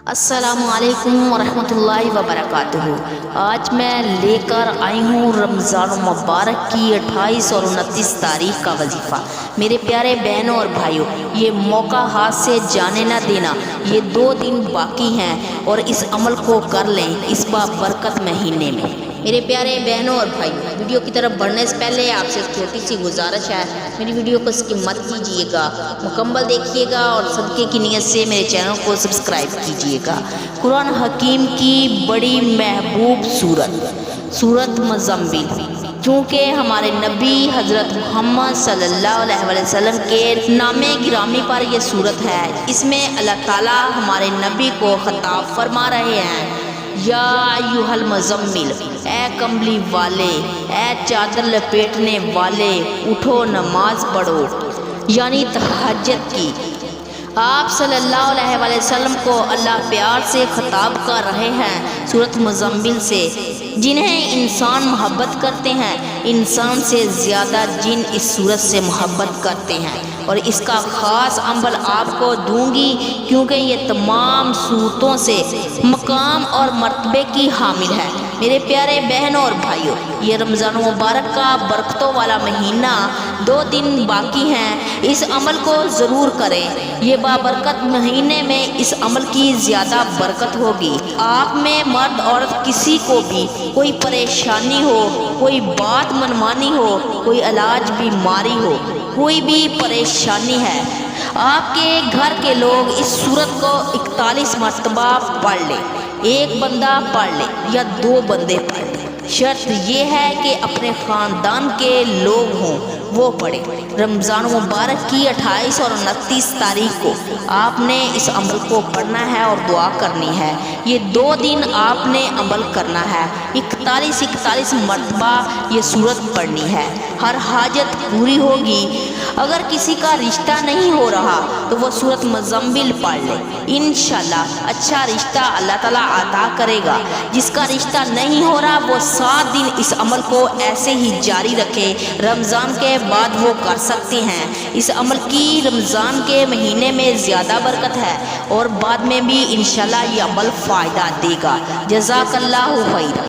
السلام علیکم ورحمۃ اللہ وبرکاتہ۔ آج میں لے کر آئی ہوں رمضان المبارک کی 28 اور 29 تاریخ کا وظیفہ۔ میرے پیارے بہنوں اور بھائیوں، یہ موقع ہاتھ سے جانے نہ دینا۔ یہ 2 دن باقی ہیں اور اس عمل کو کر لیں اس بابرکت مہینے میں۔ میرے پیارے بہنوں اور بھائیوں، ویڈیو کی طرف بڑھنے سے پہلے آپ سے ایک چھوٹی سی گزارش ہے، میری ویڈیو کو اسکپ مت کیجیے گا، مکمل دیکھیے گا اور صدقے کی نیت سے میرے چینل کو سبسکرائب کیجیے گا۔ قرآن حکیم کی بڑی محبوب سورت مزمل، چونکہ ہمارے نبی حضرت محمد صلی اللہ علیہ وسلم کے نام گرامی پر یہ سورت ہے۔ اس میں اللہ تعالیٰ ہمارے نبی کو خطاب فرما رہے ہیں، یا ایھا المزمل، اے کمبلی والے، اے چادر لپیٹنے والے، اٹھو نماز پڑھو، یعنی تہجد کی۔ آپ صلی اللہ علیہ وسلم کو اللہ پیار سے خطاب کر رہے ہیں سورت مزمل سے، جنہیں انسان محبت کرتے ہیں۔ انسان سے زیادہ جن اس سورت سے محبت کرتے ہیں، اور اس کا خاص عمل آپ کو دوں گی، کیونکہ یہ تمام صورتوں سے مقام اور مرتبے کی حامل ہے۔ میرے پیارے بہنوں اور بھائیوں، یہ رمضان مبارک کا برکتوں والا مہینہ 2 دن باقی ہیں۔ اس عمل کو ضرور کریں۔ یہ بابرکت مہینے میں اس عمل کی زیادہ برکت ہوگی۔ آپ میں مرد عورت کسی کو بھی کوئی پریشانی ہو، کوئی بات منمانی ہو، کوئی علاج بیماری ہو، کوئی بھی پریشانی ہے، آپ کے گھر کے لوگ اس سورت کو 41 مرتبہ پڑھ لیں۔ ایک بندہ پڑھ لے یا 2 بندے پڑھ لیں، شرط یہ ہے کہ اپنے خاندان کے لوگ ہوں، وہ پڑھیں۔ رمضان مبارک کی 28 اور 29 تاریخ کو آپ نے اس عمل کو پڑھنا ہے اور دعا کرنی ہے۔ یہ 2 دن آپ نے عمل کرنا ہے، 41 مرتبہ یہ سورت پڑھنی ہے، ہر حاجت پوری ہوگی۔ اگر کسی کا رشتہ نہیں ہو رہا تو وہ سورت مزمل پڑھ لے، انشاءاللہ اچھا رشتہ اللہ تعالیٰ عطا کرے گا۔ جس کا رشتہ نہیں ہو رہا وہ 7 دن اس عمل کو ایسے ہی جاری رکھے، رمضان کے بعد وہ کر سکتے ہیں۔ اس عمل کی رمضان کے مہینے میں زیادہ برکت ہے اور بعد میں بھی انشاءاللہ یہ عمل فائدہ دے گا۔ جزاک اللہ خیرا۔